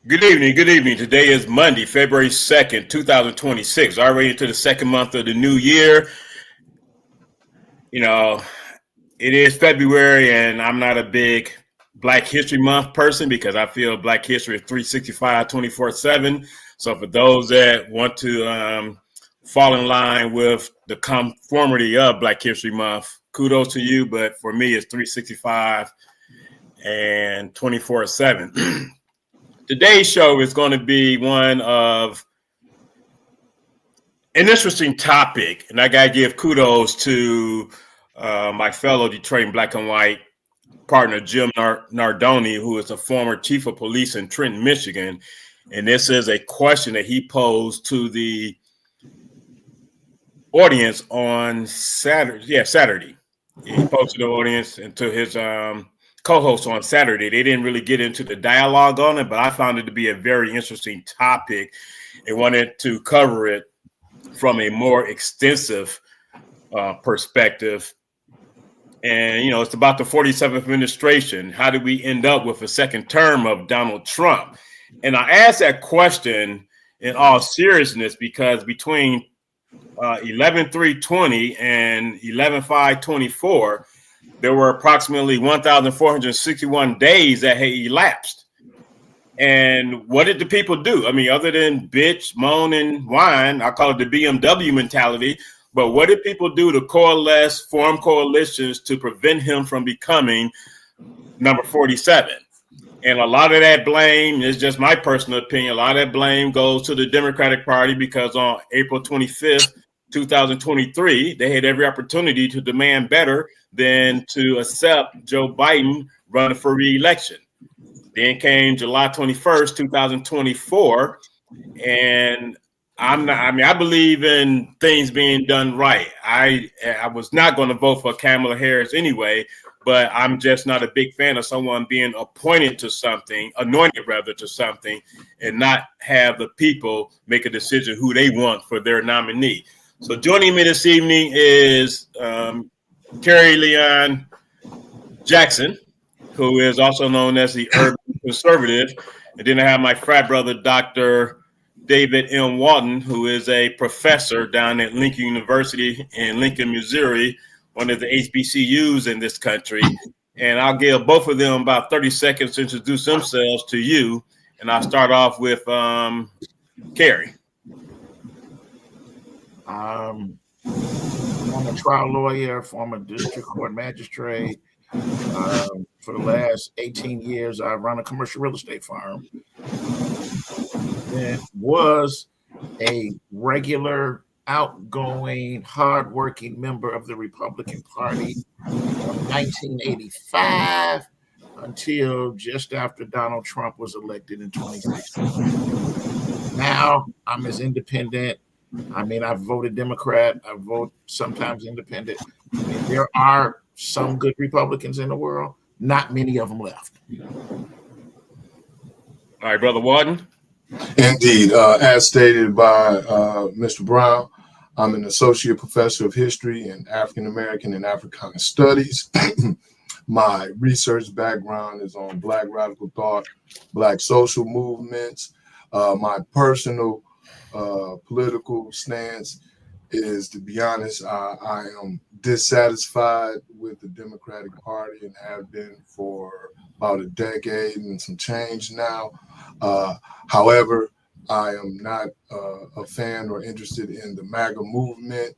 Good evening. Good evening. Today is Monday, February 2nd, 2026. Already into the second month of the new year. You know, it is February, and I'm not a big Black History Month person because I feel Black History is 365, 24/7. So for those that want to fall in line with the conformity of Black History Month, kudos to you. But for me, it's 365 and 24/7. Today's show is going to be one of an interesting topic, and I got to give kudos to my fellow Detroit Black and White partner, Jim Nardoni, who is a former chief of police in Trenton, Michigan. And this is a question that he posed to the audience on Saturday. Yeah, Saturday. He posted to the audience and to his co-host on Saturday. They didn't really get into the dialogue on it, but I found it to be a very interesting topic and wanted to cover it from a more extensive perspective. And, it's about the 47th administration. How did we end up with a second term of Donald Trump? And I asked that question in all seriousness because between 11/3/20 and 11/5/24, there were approximately 1,461 days that had elapsed. And what did the people do? I mean, other than bitch, moan, and whine, I call it the BMW mentality. But what did people do to coalesce, form coalitions to prevent him from becoming number 47? And a lot of that blame is just my personal opinion. A lot of that blame goes to the Democratic Party because on April 25th, 2023, they had every opportunity to demand better than to accept Joe Biden running for re-election. Then came July 21st, 2024, and I believe in things being done right. I was not going to vote for Kamala Harris anyway, but I'm just not a big fan of someone being anointed to something, and not have the people make a decision who they want for their nominee. So joining me this evening is Carrie Leon Jackson, who is also known as the Urban Conservative. And then I have my frat brother, Dr. David M. Walton, who is a professor down at Lincoln University in Lincoln, Missouri, one of the HBCUs in this country. And I'll give both of them about 30 seconds to introduce themselves to you. And I'll start off with Carrie. I'm a trial lawyer, former district court magistrate. For the last 18 years, I run a commercial real estate firm. It was a regular, outgoing, hardworking member of the Republican Party from 1985 until just after Donald Trump was elected in 2016. Now I'm as independent. I mean, I've voted Democrat. I vote sometimes independent. I mean, there are some good Republicans in the world. Not many of them left. All right, Brother Walton. Indeed. As stated by Mr. Brown, I'm an associate professor of history and African American and Africana studies. My research background is on Black radical thought, Black social movements. My personal political stance is, to be honest, I am dissatisfied with the Democratic Party and have been for about a decade and some change now. However, I am not a fan or interested in the MAGA movement,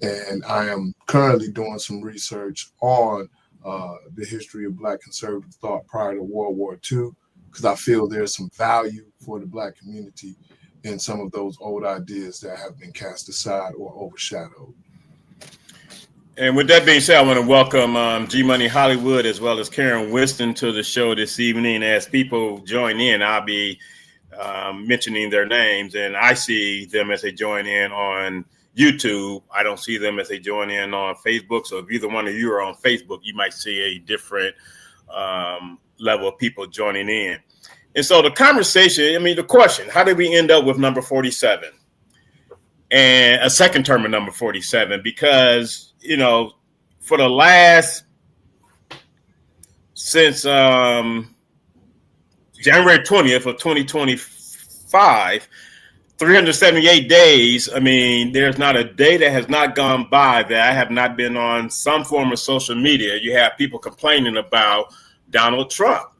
and I am currently doing some research on the history of Black conservative thought prior to World War II, because I feel there's some value for the Black community in some of those old ideas that have been cast aside or overshadowed. And with that being said, I want to welcome G Money Hollywood as well as Karen Winston to the show this evening. As people join in, I'll be mentioning their names, and I see them as they join in on YouTube. I don't see them as they join in on Facebook. So if either one of you are on Facebook, you might see a different level of people joining in. And so the conversation, the question, how did we end up with number 47 and a second term of number 47? Because, for the last, since January 20th of 2025, 378 days. I mean, there's not a day that has not gone by that I have not been on some form of social media. You have people complaining about Donald Trump.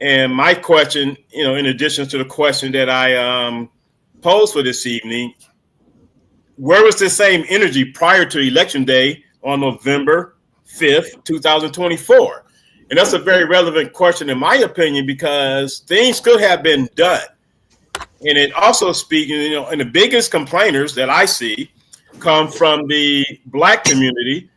And my question, in addition to the question that I posed for this evening, where was the same energy prior to Election Day on November 5th, 2024? And that's a very relevant question, in my opinion, because things could have been done. And it also speaks, and the biggest complainers that I see come from the Black community,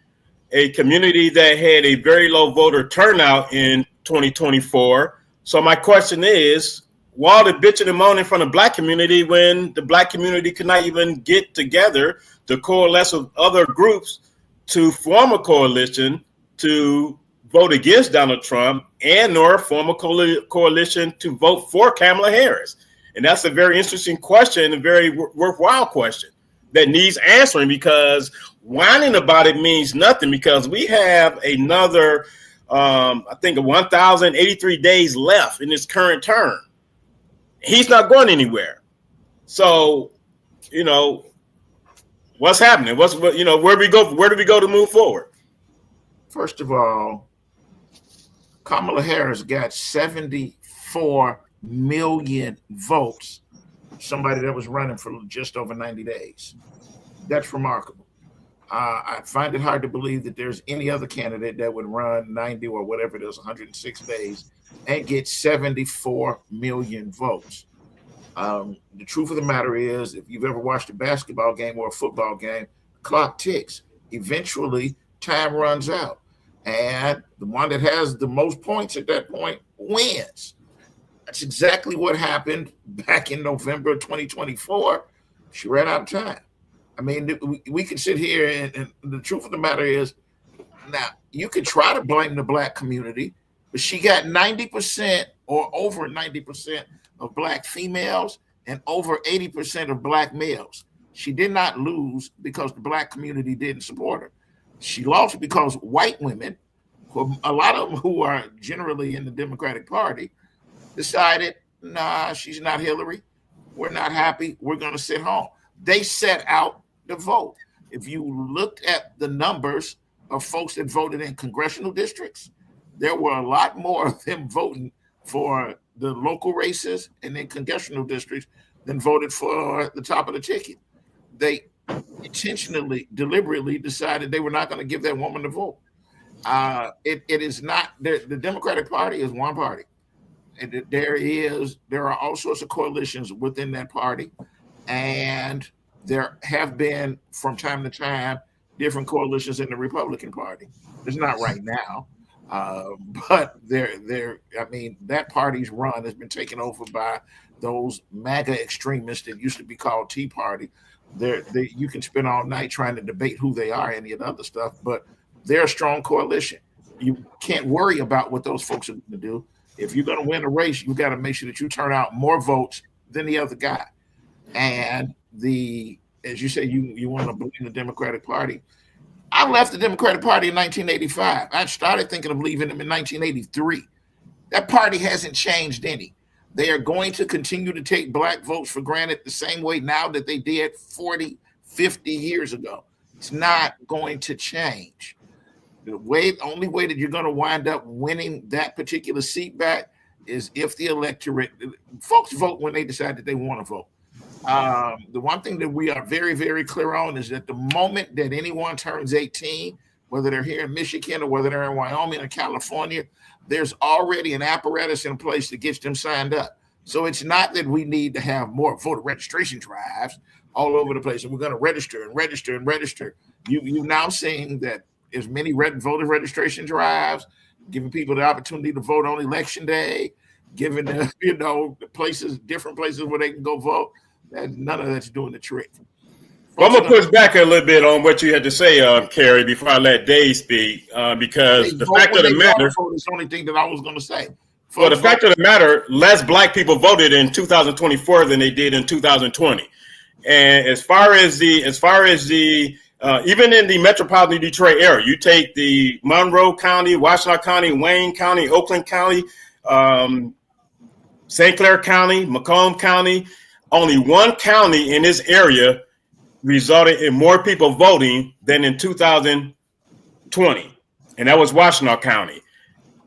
a community that had a very low voter turnout in 2024. So my question is, why the bitching and moaning from the Black community when the Black community could not even get together to coalesce with other groups to form a coalition to vote against Donald Trump and nor form a coalition to vote for Kamala Harris? And that's a very interesting question, a very worthwhile question that needs answering, because whining about it means nothing, because we have another, I think, 1,083 days left in this current term. He's not going anywhere. So, what's happening? Where do we go to move forward? First of all, Kamala Harris got 74 million votes. Somebody that was running for just over 90 days. That's remarkable. I find it hard to believe that there's any other candidate that would run 90 or whatever it is, 106 days, and get 74 million votes. The truth of the matter is, if you've ever watched a basketball game or a football game, clock ticks. Eventually, time runs out. And the one that has the most points at that point wins. That's exactly what happened back in November of 2024. She ran out of time. I mean, we can sit here and the truth of the matter is, now you could try to blame the Black community, but she got 90% or over 90% of Black females and over 80% of Black males. She did not lose because the Black community didn't support her. She lost because white women, a lot of them who are generally in the Democratic Party, decided, nah, she's not Hillary. We're not happy. We're going to sit home. They set out the vote. If you looked at the numbers of folks that voted in congressional districts, there were a lot more of them voting for the local races and in congressional districts than voted for the top of the ticket. They intentionally, deliberetely decided they were not going to give that woman the vote. It is not, the Democratic Party is one party. And there are all sorts of coalitions within that party, and there have been from time to time different coalitions in the Republican Party. It's not right now, but I mean, that party's run has been taken over by those MAGA extremists that used to be called Tea Party. You can spend all night trying to debate who they are, any of the other stuff, but they're a strong coalition. You can't worry about what those folks are going to do. If you're going to win a race, you got to make sure that you turn out more votes than the other guy. And as you say, you want to blame the Democratic Party. I left the Democratic Party in 1985. I started thinking of leaving them in 1983. That party hasn't changed any. They are going to continue to take Black votes for granted the same way now that they did 40, 50 years ago. It's not going to change. The only way that you're going to wind up winning that particular seat back is if the electorate, folks vote when they decide that they want to vote. The one thing that we are very, very clear on is that the moment that anyone turns 18, whether they're here in Michigan or whether they're in Wyoming or California, there's already an apparatus in place that gets them signed up. So it's not that we need to have more voter registration drives all over the place, and we're going to register and register and register. You've now seen that as many voter registration drives, giving people the opportunity to vote on election day, giving them, different places where they can go vote. None of that's doing the trick. Well, I'm going to push back a little bit on what you had to say, Kerry, before I let Dave speak, because the fact of the matter is the only thing that I was going to say. Well, the fact of the matter, less Black people voted in 2024 than they did in 2020. And as far as the even in the metropolitan Detroit area, you take the Monroe County, Washtenaw County, Wayne County, Oakland County, St. Clair County, Macomb County, only one county in this area resulted in more people voting than in 2020, and that was Washtenaw County.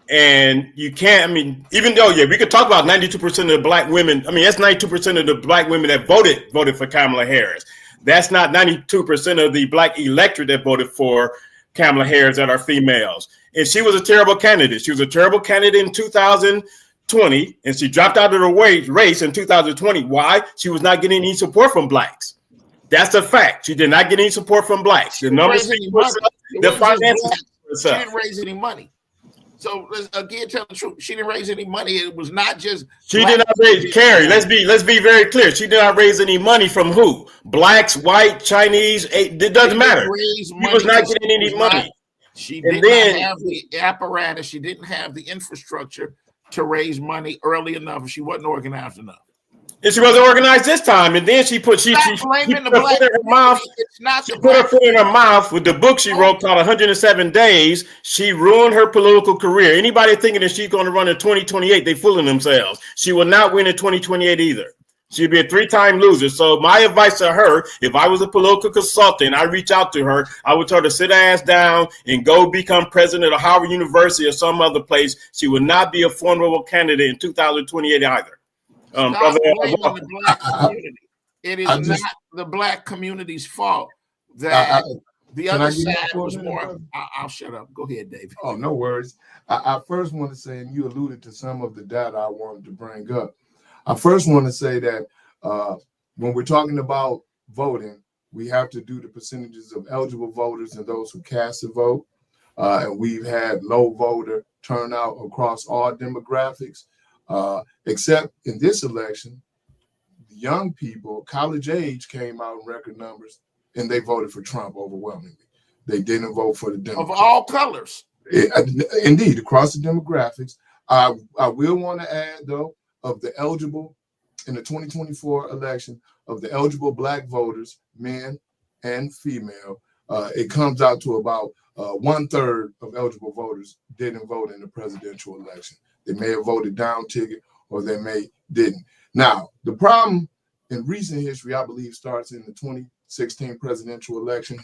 And you can't, I mean, even though, yeah, we could talk about 92% of the black women. I mean, that's 92% of the black women that voted for Kamala Harris. That's not 92% of the black electorate that voted for Kamala Harris that are females. And she was a terrible candidate. She was a terrible candidate in 2020, and she dropped out of the race in 2020. Why? She was not getting any support from blacks. That's a fact. She did not get any support from blacks. The numbers speak for itself. The finances speak for itself. She didn't raise any money. So again, tell the truth. She didn't raise any money. It was not just. She did not raise. Carrie, let's be very clear. She did not raise any money from who? Blacks, white, Chinese. It doesn't matter. She was not getting any money. She did not have the apparatus. She didn't have the infrastructure to raise money early enough. She wasn't organized enough. And she wasn't organized this time. And then she put her foot in her mouth. She put her foot in her mouth with the book she wrote called 107 Days. She ruined her political career. Anybody thinking that she's going to run in 2028, they fooling themselves. She will not win in 2028 either. She'd be a 3-time loser. So my advice to her, if I was a political consultant, I reach out to her, I would tell her to sit her ass down and go become president of Howard University or some other place. She would not be a formidable candidate in 2028 either. Brother, the black community. It is not the black community's fault that the other side was more. I'll shut up. Go ahead, David. Oh, no worries. I first want to say, and you alluded to some of the data I wanted to bring up. I first want to say that when we're talking about voting, we have to do the percentages of eligible voters and those who cast a vote. And we've had low voter turnout across all demographics. Except in this election, the young people, college age, came out in record numbers, and they voted for Trump overwhelmingly. They didn't vote for the Democrats. Of all colors. Indeed, across the demographics. I will want to add, though, of the eligible, in the 2024 election, of the eligible black voters, men and female, it comes out to about 1/3 of eligible voters didn't vote in the presidential election. They may have voted down ticket or they didn't. Now, the problem in recent history, I believe, starts in the 2016 presidential election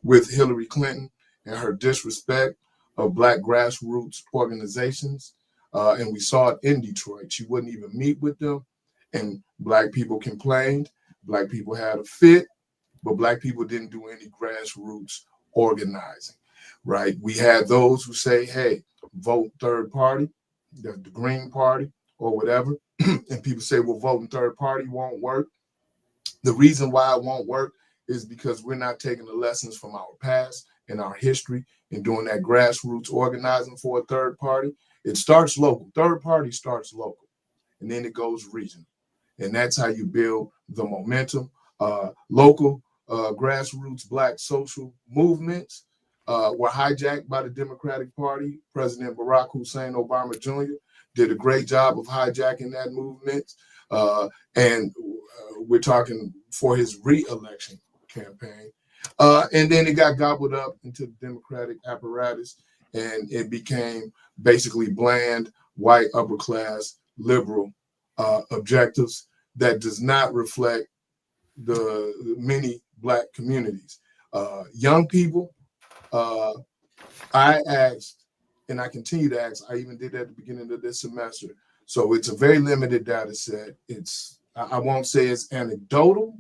with Hillary Clinton and her disrespect of black grassroots organizations. And we saw it in Detroit. She wouldn't even meet with them. And black people complained. Black people had a fit, but black people didn't do any grassroots organizing, right? We had those who say, hey, vote third party, the Green Party or whatever. And people say, well, voting third party won't work. The reason why it won't work is because we're not taking the lessons from our past and our history and doing that grassroots organizing for a third party. It starts local. Third party starts local, and then it goes regional. And that's how you build the momentum. Local grassroots black social movements were hijacked by the Democratic Party. President Barack Hussein Obama Jr. did a great job of hijacking that movement. And we're talking for his re-election campaign. And then it got gobbled up into the Democratic apparatus, and it became basically bland, white, upper class, liberal objectives that does not reflect the many black communities. Young people, I asked, and I continue to ask, I even did that at the beginning of this semester. So it's a very limited data set. I won't say it's anecdotal,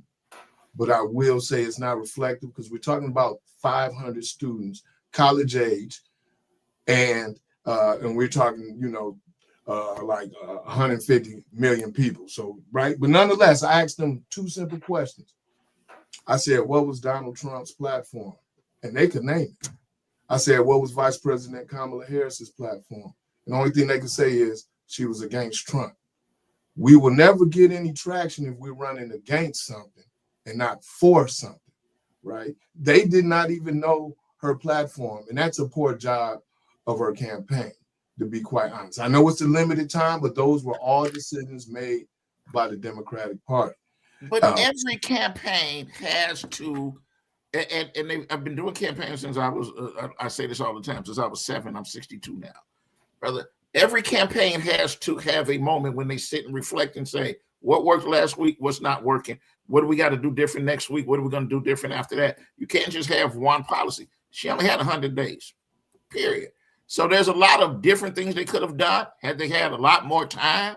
but I will say it's not reflective because we're talking about 500 students, college age, and we're talking, like 150 million people. So, right. But nonetheless, I asked them two simple questions. I said, what was Donald Trump's platform? And they could name it. I said, what was Vice President Kamala Harris's platform? And the only thing they could say is she was against Trump. We will never get any traction if we're running against something and not for something, right? They did not even know her platform. And that's a poor job of her campaign, to be quite honest. I know it's a limited time, but those were all decisions made by the Democratic Party. But every campaign has to, and I've been doing campaigns since I was, I say this all the time, since I was 7, I'm 62 now. Brother, Every campaign has to have a moment when they sit and reflect and say, what worked last week, what's not working, what do we got to do different next week, what are we going to do different after that? You can't just have one policy. She only had 100 days, period. So there's a lot of different things they could have done had they had a lot more time.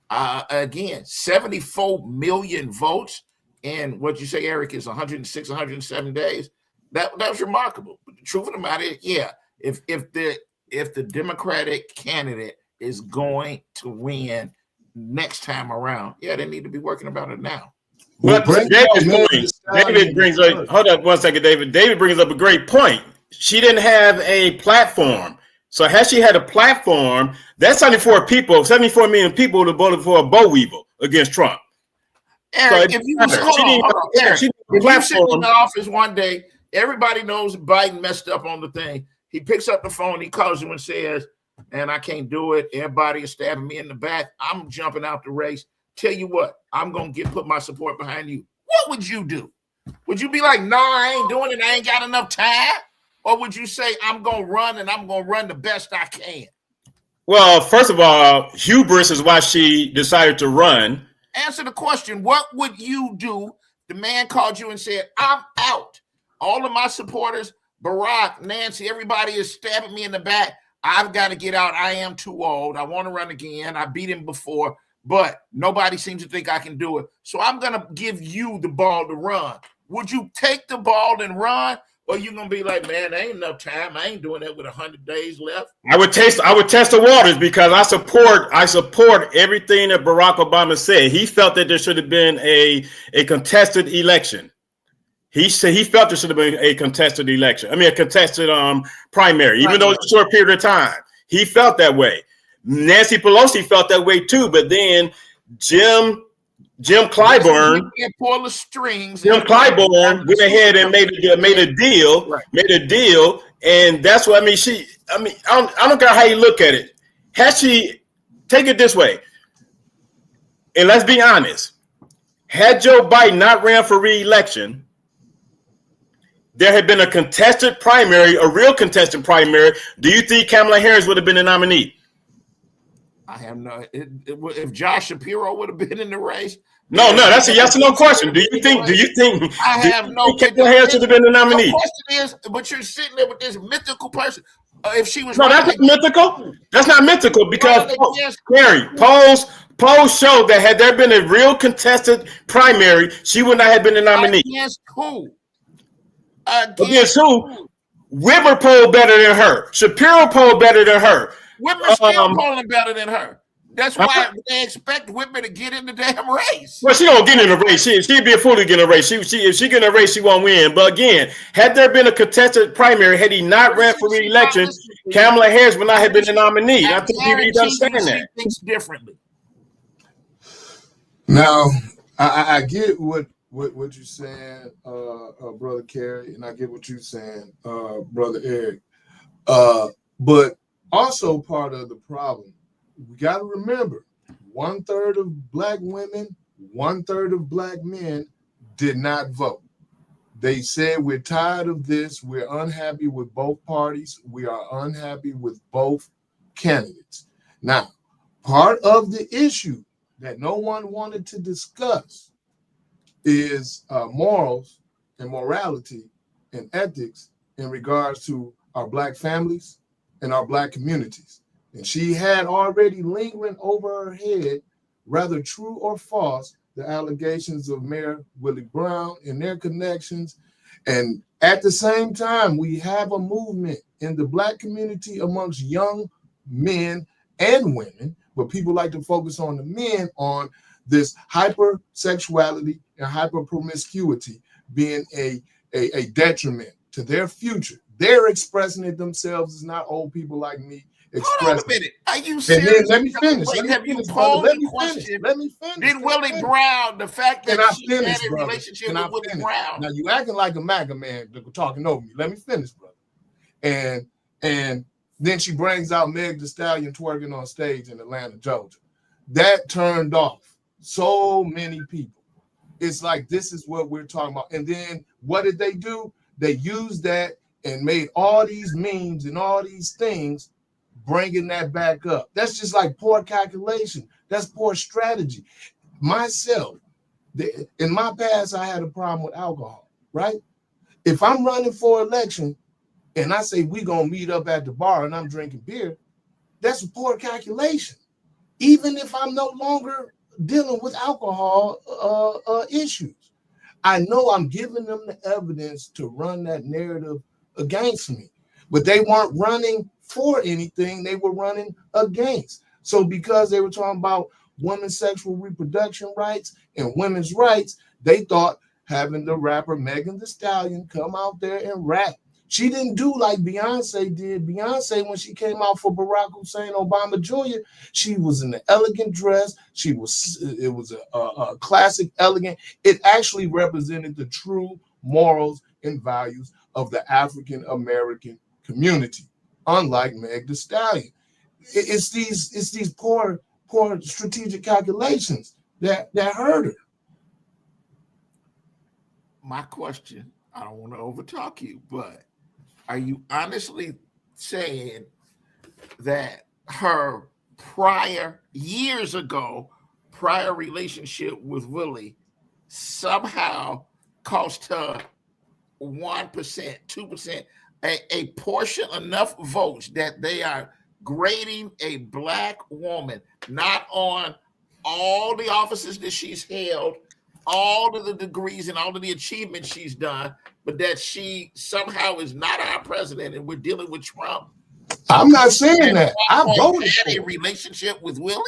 Again, 74 million votes in what you say, Eric, is 106, 107 days. That was remarkable. But the truth of the matter is, yeah, if the Democratic candidate is going to win next time around, yeah, they need to be working about it now. But David brings up, hold up one second, David. David brings up a great point. She didn't have a platform. So had she had a platform, that's 74 million people would have voted for a boll weevil against Trump. Eric, if you sit in the office one day, everybody knows Biden messed up on the thing. He picks up the phone, he calls you and says, and I can't do it. Everybody is stabbing me in the back. I'm jumping out the race. Tell you what, I'm going to put my support behind you. What would you do? Would you be like, no, I ain't doing it. I ain't got enough time. Or would you say, I'm going to run and I'm going to run the best I can? Well, first of all, hubris is why she decided to run. Answer the question. What would you do? The man called you and said, I'm out. All of my supporters, Barack, Nancy, everybody is stabbing me in the back. I've got to get out. I am too old. I want to run again. I beat him before, but nobody seems to think I can do it. So I'm going to give you the ball to run. Would you take the ball and run? Or you going to be like, man, there ain't enough time. I ain't doing that with 100 days left. I would test the waters because I support everything that Barack Obama said. He felt that there should have been a contested election. He said he felt there should have been a contested election. A contested primary, even though it's a short period of time. He felt that way. Nancy Pelosi felt that way too. But then Jim Clyburn, pull the strings. Jim Clyburn went ahead and made a deal, and that's what I don't care how you look at it. Had she take it this way, and let's be honest, had Joe Biden not ran for re-election, there had been a contested primary, a real contested primary. Do you think Kamala Harris would have been the nominee? I have no. If Josh Shapiro would have been in the race, no, that's a yes or no question. Do you think? I have no. Kamala Harris would have been the nominee. The question is, but you're sitting there with this mythical person. If she was, no, that's not mythical. That's not mythical because Gary, polls show that had there been a real contested primary, she would not have been the nominee. Against who? Against who? Whitmer polled better than her. Shapiro polled better than her. Whitmer's still polling better than her. That's why they expect Whitmer to get in the damn race. Well, she don't get in the race. She'd be a fool to get in a race. If she get in a race, she won't win. But again, had there been a contested primary, had he not ran for re-election, Kamala Harris would not have been the nominee. I think you need to understand that. She thinks differently. Now, I get what you're saying, Brother Kerry, and I get what you're saying, Brother Eric. But also part of the problem, we got to remember, 1/3 of Black women, 1/3 of Black men did not vote. They said, we're tired of this. We're unhappy with both parties. We are unhappy with both candidates. Now, part of the issue that no one wanted to discuss is morals and morality and ethics in regards to our Black families and our Black communities. And she had already lingering over her head, whether true or false, the allegations of Mayor Willie Brown and their connections. And at the same time, we have a movement in the Black community amongst young men and women, but people like to focus on the men, on this hypersexuality and hyperpromiscuity being a detriment to their future. They're expressing it themselves. It's not old people like me expressing. Hold on a minute. Are you serious? Let me finish. Let me finish. Did Willie Brown, the fact that she had a relationship with Willie Brown. Now you acting like a MAGA man talking over me. Let me finish, brother. And then she brings out Meg Thee Stallion twerking on stage in Atlanta, Georgia. That turned off so many people. It's like, this is what we're talking about. And then what did they do? They used that and made all these memes and all these things bringing that back up. That's just like poor calculation. That's poor strategy. Myself, in my past, I had a problem with alcohol, right? If I'm running for election and I say we're going to meet up at the bar and I'm drinking beer, that's a poor calculation. Even if I'm no longer dealing with alcohol issues, I know I'm giving them the evidence to run that narrative against me. But they weren't running for anything, they were running against. So because they were talking about women's sexual reproduction rights and women's rights, they thought having the rapper Megan Thee Stallion come out there and rap. She didn't do like Beyonce did. Beyonce, when she came out for Barack Hussein Obama Jr., she was in an elegant dress. It was a classic, elegant. It actually represented the true morals and values of the African American community, unlike Meg Thee Stallion. It's these poor strategic calculations that hurt her. My question, I don't want to overtalk you, but are you honestly saying that her years ago, prior relationship with Willie somehow cost her 1%, 2%, a portion, enough votes that they are grading a Black woman not on all the offices that she's held, all of the degrees and all of the achievements she's done, but that she somehow is not our president and we're dealing with Trump? I'm not saying that. I voted had for a relationship with Willie.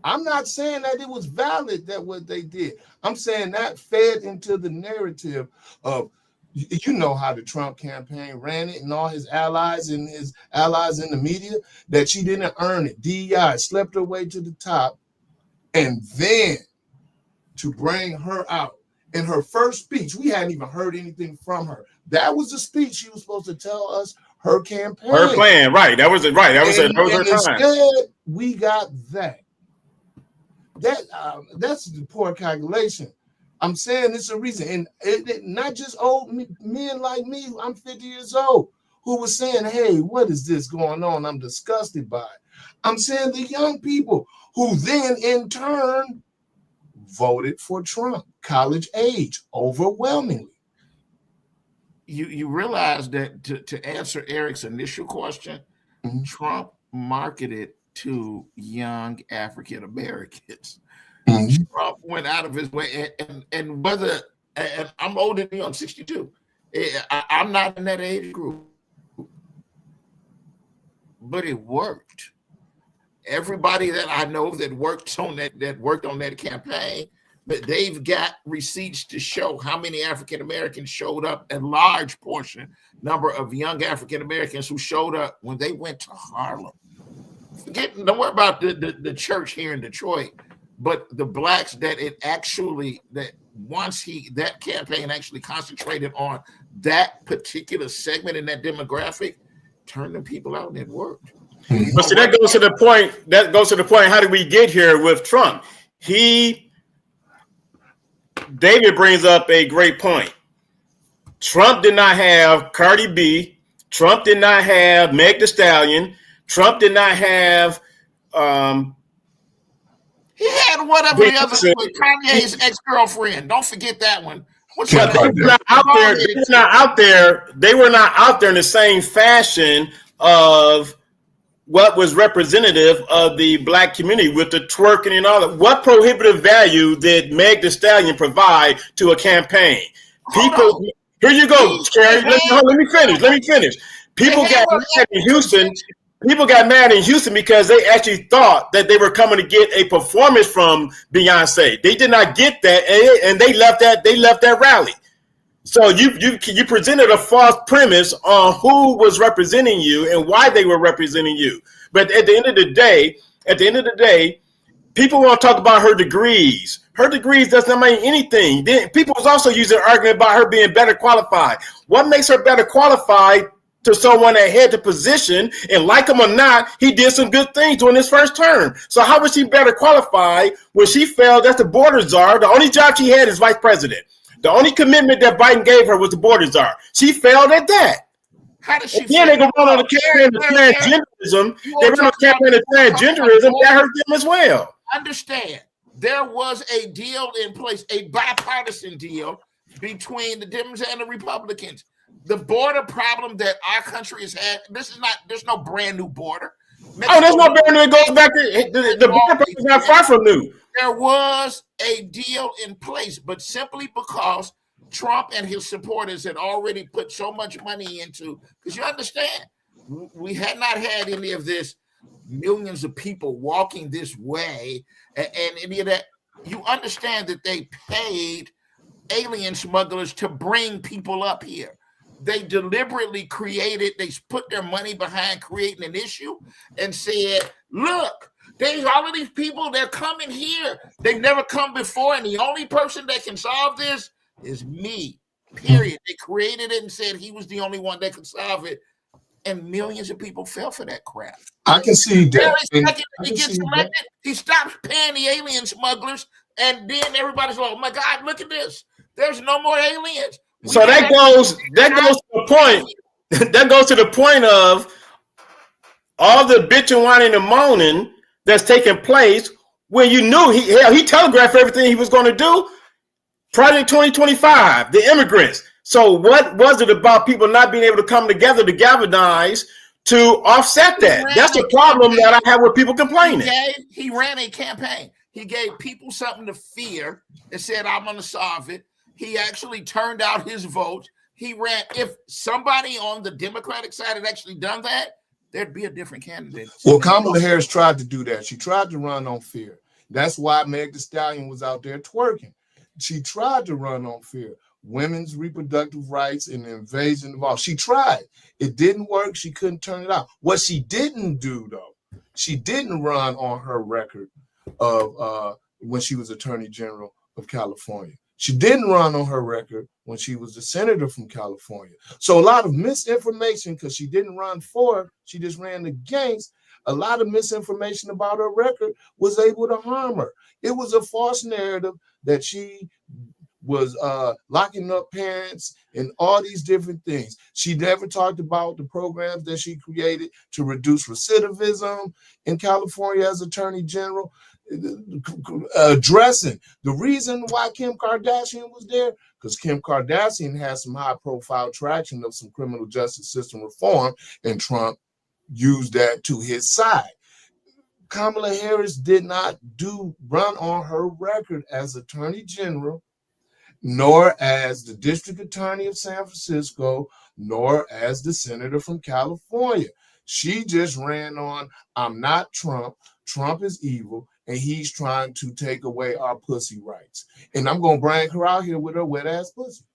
I'm not saying that it was valid that what they did. I'm saying that fed into the narrative of, you know how the Trump campaign ran it and all his allies in the media, that she didn't earn it. DEI slept her way to the top. And then to bring her out in her first speech, we hadn't even heard anything from her. That was the speech she was supposed to tell us her campaign. Her plan, right. That was it, right. That was her time. Instead, we got that. That's the poor calculation. I'm saying it's a reason. And it not just old men like me, I'm 50 years old, who was saying, hey, what is this going on? I'm disgusted by it. I'm saying the young people who then in turn voted for Trump, college age, overwhelmingly. You realize that to answer Eric's initial question, mm-hmm. Trump marketed to young African Americans. Mm-hmm. Trump went out of his way, and whether, and I'm older than you, I'm 62. I'm not in that age group, but it worked. Everybody that I know that worked on that campaign, but they've got receipts to show how many African Americans showed up, a large portion number of young African Americans who showed up when they went to Harlem. Don't worry about the church here in Detroit, but the blacks that campaign actually concentrated on that particular segment in that demographic, turned them people out, and it worked. But see, that goes to the point. How did we get here with Trump? David brings up a great point. Trump did not have Cardi B. Trump did not have Meg Thee Stallion. Trump did not have. He had whatever the other Kanye's ex-girlfriend. Don't forget that one. They were not out there in the same fashion of what was representative of the black community with the twerking and all that. What prohibitive value did Meg Thee Stallion provide to a campaign? People, here you go, Sherry. Let me finish. People got mad in Houston. People got mad in Houston because they actually thought that they were coming to get a performance from Beyonce. They did not get that, and they left that rally. So you presented a false premise on who was representing you and why they were representing you. But at the end of the day, people want to talk about her degrees. Her degrees does not mean anything. People was also using an argument about her being better qualified. What makes her better qualified to someone that had the position, and like him or not, he did some good things during his first term. So how was she better qualified when she failed as the border czar? The only job she had is vice president. The only commitment that Biden gave her was the border czar. She failed at that. How does she? Yeah, they go run on the campaign of transgenderism. They run on the campaign of transgenderism. That hurt them as well. Understand, there was a deal in place, a bipartisan deal between the Democrats and the Republicans. The border problem that our country has had, there's no brand new border. Mexico, there's no brand new. It goes back to the border is not far from new. There was a deal in place, but simply because Trump and his supporters had already put so much money into, because you understand, we had not had any of this, millions of people walking this way and any of that. You understand that they paid alien smugglers to bring people up here. They deliberately they put their money behind creating an issue and said, look, there's all of these people, they're coming here. They've never come before, and the only person that can solve this is me, period. They created it and said he was the only one that could solve it, and millions of people fell for that crap. I can see that. He gets elected, he stops paying the alien smugglers, and then everybody's like, oh my God, look at this. There's no more aliens. So that goes to the point. That goes to the point of all the bitching, whining, and moaning that's taking place when you knew he telegraphed everything he was going to do. Project 2025, the immigrants. So what was it about people not being able to come together to galvanize to offset that? That's the problem that I have with people complaining. He ran a campaign. He gave people something to fear and said, I'm going to solve it. He actually turned out his vote. He ran. If somebody on the Democratic side had actually done that, there'd be a different candidate. Well, Kamala Harris tried to do that. She tried to run on fear. That's why Meg Thee Stallion was out there twerking. She tried to run on fear. Women's reproductive rights and the invasion of all. She tried. It didn't work. She couldn't turn it out. What she didn't do, though, she didn't run on her record of when she was Attorney General of California. She didn't run on her record when she was a senator from California. So a lot of misinformation, because she didn't run for it, she just ran against. A lot of misinformation about her record was able to harm her. It was a false narrative that she was locking up parents and all these different things. She never talked about the programs that she created to reduce recidivism in California as Attorney General. Addressing the reason why Kim Kardashian was there, because Kim Kardashian has some high-profile traction of some criminal justice system reform, and Trump used that to his side. Kamala Harris did not run on her record as Attorney General, nor as the District Attorney of San Francisco, nor as the Senator from California. She just ran on, I'm not Trump. Trump is evil, and he's trying to take away our pussy rights. And I'm going to bring her out here with her wet-ass pussy.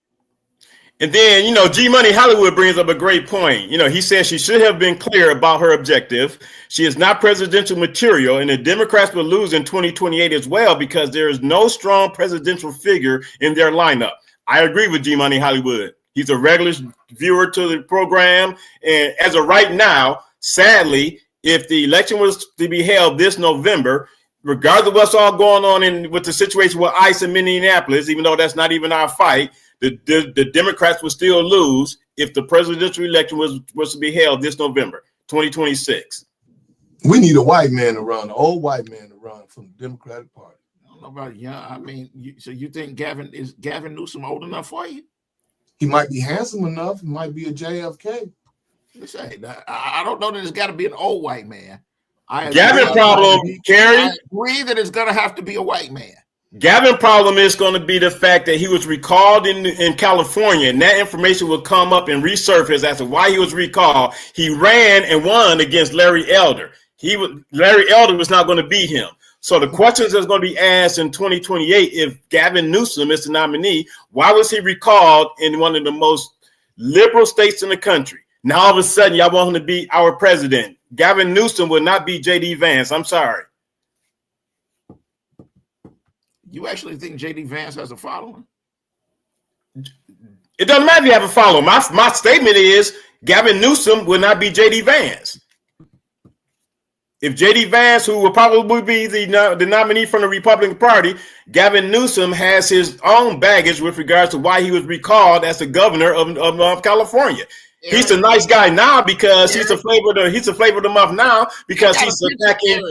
And then, G Money Hollywood brings up a great point. He says she should have been clear about her objective. She is not presidential material, and the Democrats will lose in 2028 as well because there is no strong presidential figure in their lineup. I agree with G Money Hollywood. He's a regular viewer to the program. And as of right now, sadly, if the election was to be held this November, regardless of what's all going on with the situation with ICE in Minneapolis, even though that's not even our fight, the Democrats would still lose if the presidential election was to be held this November, 2026. We need a white man to run, an old white man to run from the Democratic Party. I don't know about so you think Gavin Newsom old enough for you? He might be handsome enough. He might be a JFK. I don't know that it's got to be an old white man. Gavin problem, Kerry. I agree that it's going to have to be a white man. Gavin problem is going to be the fact that he was recalled in California, and that information will come up and resurface as to why he was recalled. He ran and won against Larry Elder. Larry Elder was not going to beat him. So the questions that's going to be asked in 2028, if Gavin Newsom is the nominee, why was he recalled in one of the most liberal states in the country? Now all of a sudden, y'all want him to be our president. Gavin Newsom will not be J.D. Vance. I'm sorry. You actually think J.D. Vance has a following? It doesn't matter if you have a following. My statement is Gavin Newsom will not be J.D. Vance. If J.D. Vance, who will probably be the nominee from the Republican Party, Gavin Newsom has his own baggage with regards to why he was recalled as the governor of California. He's a nice guy now because he's a flavor of the month now because he's attacking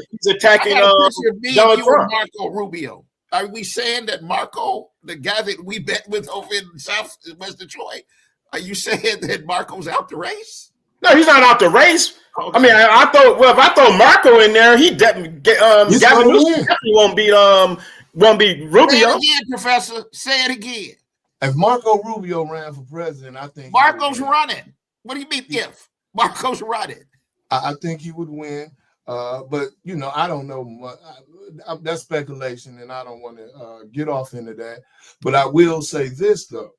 Donald Trump. Marco Rubio. Are we saying that Marco, the guy that we bet with over in West Detroit, are you saying that Marco's out the race? No, he's not out the race. Okay. I mean, I thought. Well, if I throw Marco in there, he definitely won't beat Rubio. Say it again, Professor. Say it again. If Marco Rubio ran for president, I think Marco's running. What do you mean if Marco's running? I think he would win. But I don't know. That's speculation, and I don't want to get off into that. But I will say this though: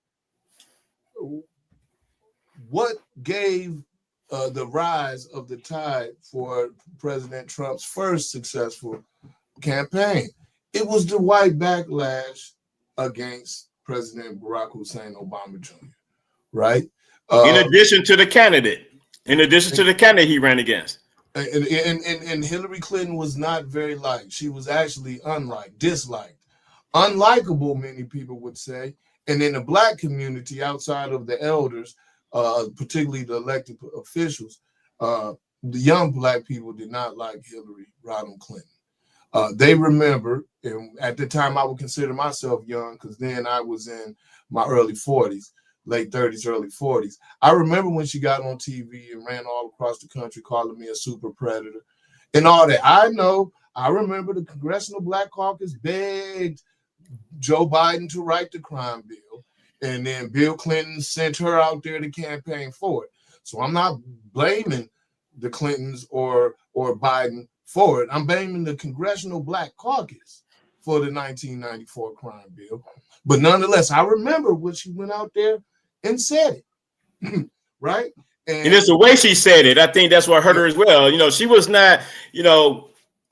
what gave the rise of the tide for President Trump's first successful campaign? It was the white backlash against President Barack Hussein Obama Jr., right? In addition to the candidate he ran against. And Hillary Clinton was not very liked. She was actually disliked. Unlikable, many people would say. And in the Black community, outside of the elders, particularly the elected officials, the young Black people did not like Hillary Rodham Clinton. They remember, and at the time I would consider myself young because then I was in my early 40s, late 30s, early 40s. I remember when she got on TV and ran all across the country calling me a super predator and all that. I remember the Congressional Black Caucus begged Joe Biden to write the crime bill, and then Bill Clinton sent her out there to campaign for it. So I'm not blaming the Clintons or Biden for it. I'm blaming the Congressional Black Caucus for the 1994 crime bill. But nonetheless, I remember when she went out there and said it, right? And it's the way she said it. I think that's what hurt her as well. She was not,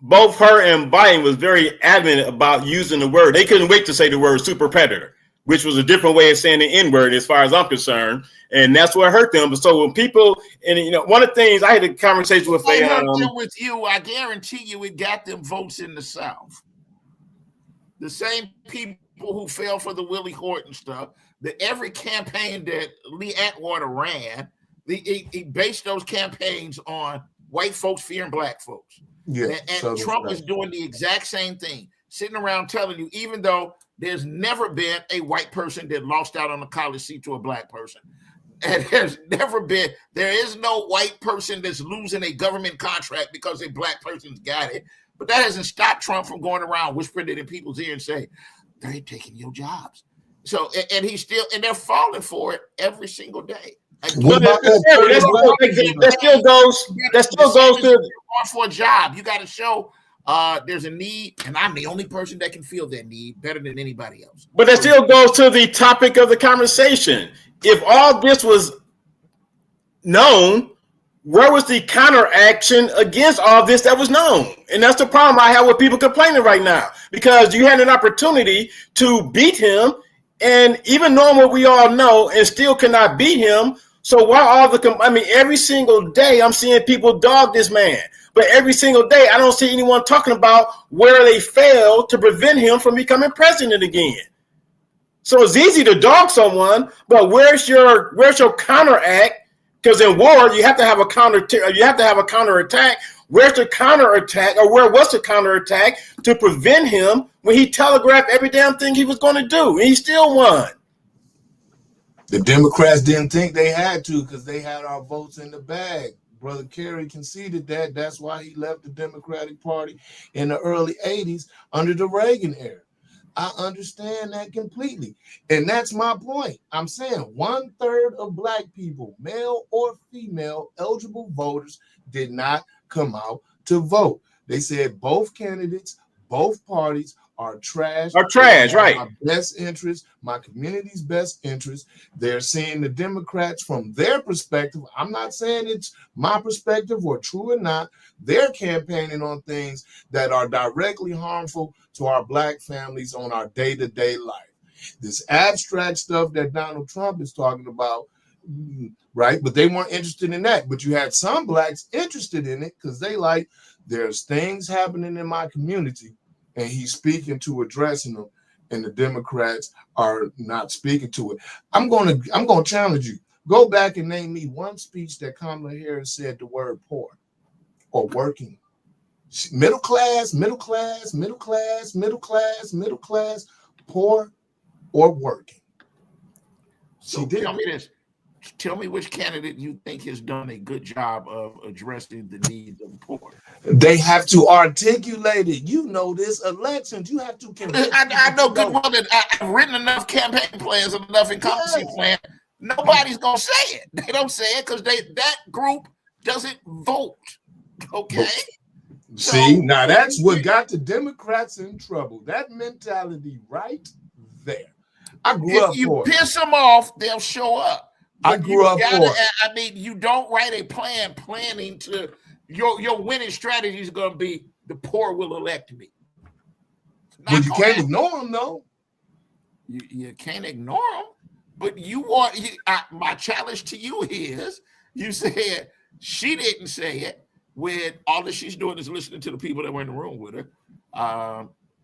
both her and Biden was very adamant about using the word. They couldn't wait to say the word super predator, which was a different way of saying the N-word as far as I'm concerned. And that's what hurt them. But so when people, and one of the things I had a conversation with with you, I guarantee you it got them votes in the South. The same people who fell for the Willie Horton stuff, that every campaign that Lee Atwater ran, he based those campaigns on white folks fearing Black folks. Yeah, and Trump is doing the exact same thing, sitting around telling you, even though there's never been a white person that lost out on a college seat to a Black person. And there is no white person that's losing a government contract because a Black person's got it. But that hasn't stopped Trump from going around whispering it in people's ear and saying, they're taking your jobs. So, and he's still, and they're falling for it every single day. That still goes to for a job. You got to show there's a need, and I'm the only person that can feel that need better than anybody else. But that still goes to the topic of the conversation. If all this was known, where was the counteraction against all this that was known? And that's the problem I have with people complaining right now, because you had an opportunity to beat him, and even knowing what we all know, and still cannot beat him. So why every single day I'm seeing people dog this man, but every single day I don't see anyone talking about where they failed to prevent him from becoming president again. So it's easy to dog someone, but where's your counteract? Because in war you have to have a counterattack. Where's the counterattack, or where was the counterattack to prevent him when he telegraphed every damn thing he was going to do, and he still won? The Democrats didn't think they had to because they had our votes in the bag. Brother Kerry conceded that. That's why he left the Democratic Party in the early 80s under the Reagan era. I understand that completely. And that's my point. I'm saying 1/3 of Black people, male or female, eligible voters did not come out to vote. They said both candidates, both parties are trash. Right. My best interest, my community's best interest. They're seeing the Democrats from their perspective. I'm not saying it's my perspective or true or not. They're campaigning on things that are directly harmful to our Black families on our day-to-day life. This abstract stuff that Donald Trump is talking about, right? But they weren't interested in that. But you had some Blacks interested in it because they like, there's things happening in my community, and he's speaking to addressing them, and the Democrats are not speaking to it. I'm going to challenge you. Go back and name me one speech that Kamala Harris said the word poor or working. Middle class, middle class, middle class, middle class, middle class, poor or working. So tell me this. Tell me which candidate you think has done a good job of addressing the needs of the poor. They have to articulate it. You know this. Elections, you have to convince. I know good well that I've written enough campaign plans and enough encompassing plans. Nobody's going to say it. They don't say it because that group doesn't vote. Okay? See, now that's what got the Democrats in trouble. That mentality right there. I grew up If you poor. piss them off, they'll show up. I grew up poor. I mean, you don't write a plan planning to your winning strategy is going to be the poor will elect me. But you can't ignore them, though. You can't ignore them. But you want my challenge to you is you said she didn't say it when all that she's doing is listening to the people that were in the room with her.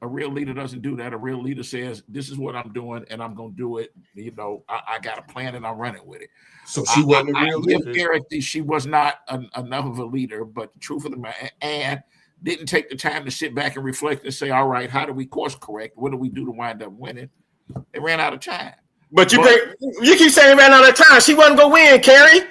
A real leader doesn't do that. A real leader says, this is what I'm doing, and I'm going to do it. You know, I got a plan, and I'm running with it. So she wasn't a real leader. Eric, she was not enough of a leader, but the truth of the matter, and didn't take the time to sit back and reflect and say, all right, how do we course correct? What do we do to wind up winning? They ran out of time. But you keep saying they ran out of time. She wasn't going to win, Kerry.